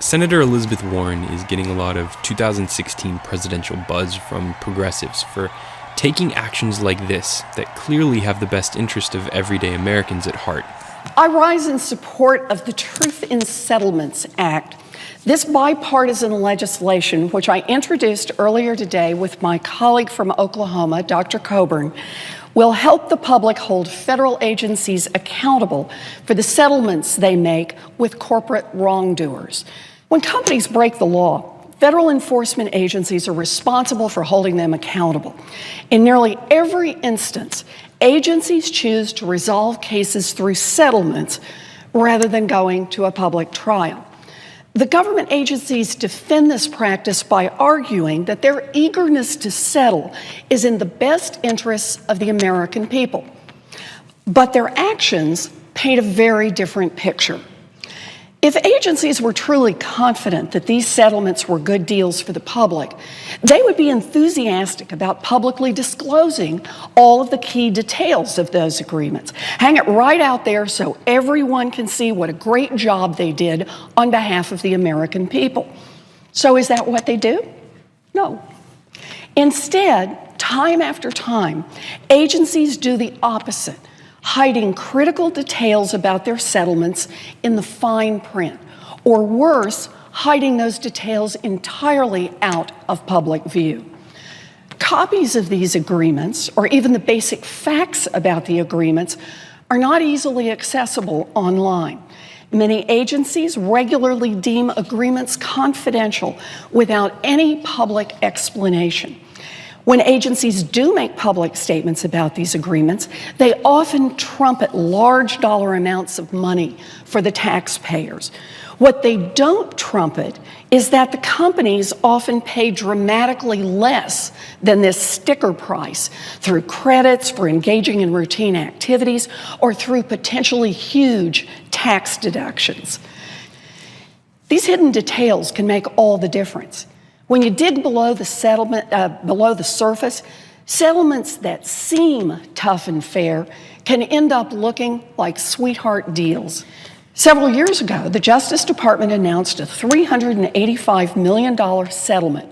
Senator Elizabeth Warren is getting a lot of 2016 presidential buzz from progressives for taking actions like this that clearly have the best interest of everyday Americans at heart. I rise in support of the Truth in Settlements Act. This bipartisan legislation, which I introduced earlier today with my colleague from Oklahoma, Dr. Coburn, will help the public hold federal agencies accountable for the settlements they make with corporate wrongdoers. When companies break the law, federal enforcement agencies are responsible for holding them accountable. In nearly every instance, agencies choose to resolve cases through settlements rather than going to a public trial. The government agencies defend this practice by arguing that their eagerness to settle is in the best interests of the American people. But their actions paint a very different picture. If agencies were truly confident that these settlements were good deals for the public, they would be enthusiastic about publicly disclosing all of the key details of those agreements. Hang it right out there so everyone can see what a great job they did on behalf of the American people. So is that what they do? No. Instead, time after time, agencies do the opposite, hiding critical details about their settlements in the fine print, or worse, hiding those details entirely out of public view. Copies of these agreements, or even the basic facts about the agreements, are not easily accessible online. Many agencies regularly deem agreements confidential without any public explanation. When agencies do make public statements about these agreements, they often trumpet large dollar amounts of money for the taxpayers. What they don't trumpet is that the companies often pay dramatically less than this sticker price through credits for engaging in routine activities or through potentially huge tax deductions. These hidden details can make all the difference. When you dig below the surface, settlements that seem tough and fair can end up looking like sweetheart deals. Several years ago, the Justice Department announced a $385 million settlement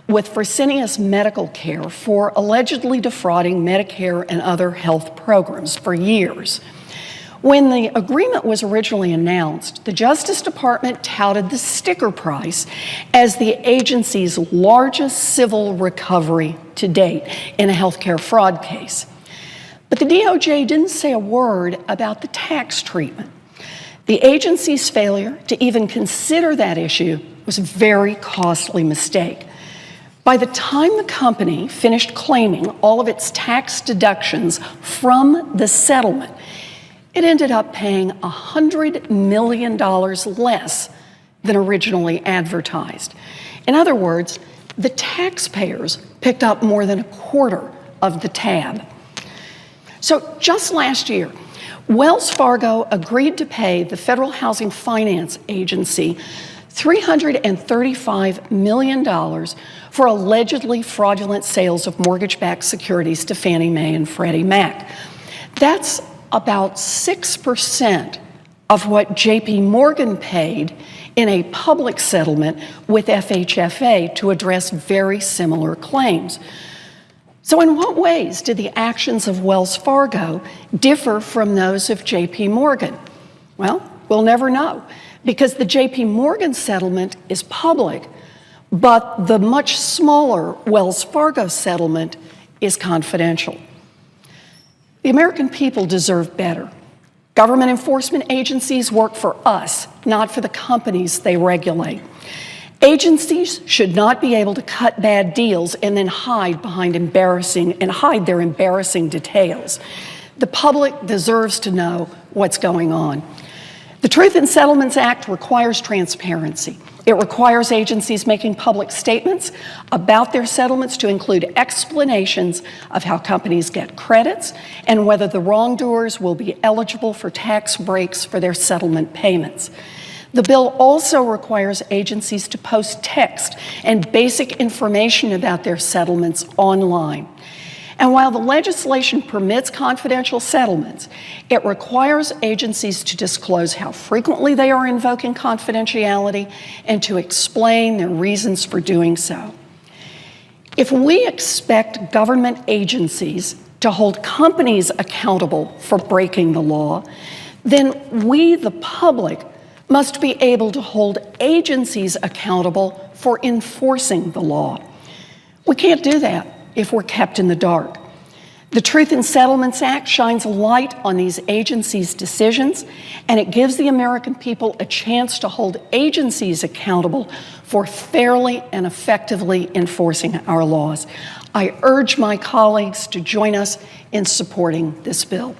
with Fresenius Medical Care for allegedly defrauding Medicare and other health programs for years. When the agreement was originally announced, the Justice Department touted the sticker price as the agency's largest civil recovery to date in a healthcare fraud case. But the DOJ didn't say a word about the tax treatment. The agency's failure to even consider that issue was a very costly mistake. By the time the company finished claiming all of its tax deductions from the settlement, it ended up paying $100 million less than originally advertised. In other words, the taxpayers picked up more than a quarter of the tab. So just last year, Wells Fargo agreed to pay the Federal Housing Finance Agency $335 million for allegedly fraudulent sales of mortgage-backed securities to Fannie Mae and Freddie Mac. That's about 6% of what JP Morgan paid in a public settlement with FHFA to address very similar claims. So in what ways did the actions of Wells Fargo differ from those of JP Morgan? Well, we'll never know, because the JP Morgan settlement is public, but the much smaller Wells Fargo settlement is confidential. The American people deserve better. Government enforcement agencies work for us, not for the companies they regulate. Agencies should not be able to cut bad deals and then hide their embarrassing details. The public deserves to know what's going on. The Truth in Settlements Act requires transparency. It requires agencies making public statements about their settlements to include explanations of how companies get credits and whether the wrongdoers will be eligible for tax breaks for their settlement payments. The bill also requires agencies to post text and basic information about their settlements online. And while the legislation permits confidential settlements, it requires agencies to disclose how frequently they are invoking confidentiality and to explain their reasons for doing so. If we expect government agencies to hold companies accountable for breaking the law, then we, the public, must be able to hold agencies accountable for enforcing the law. We can't do that if we're kept in the dark. The Truth in Settlements Act shines a light on these agencies' decisions, and it gives the American people a chance to hold agencies accountable for fairly and effectively enforcing our laws. I urge my colleagues to join us in supporting this bill.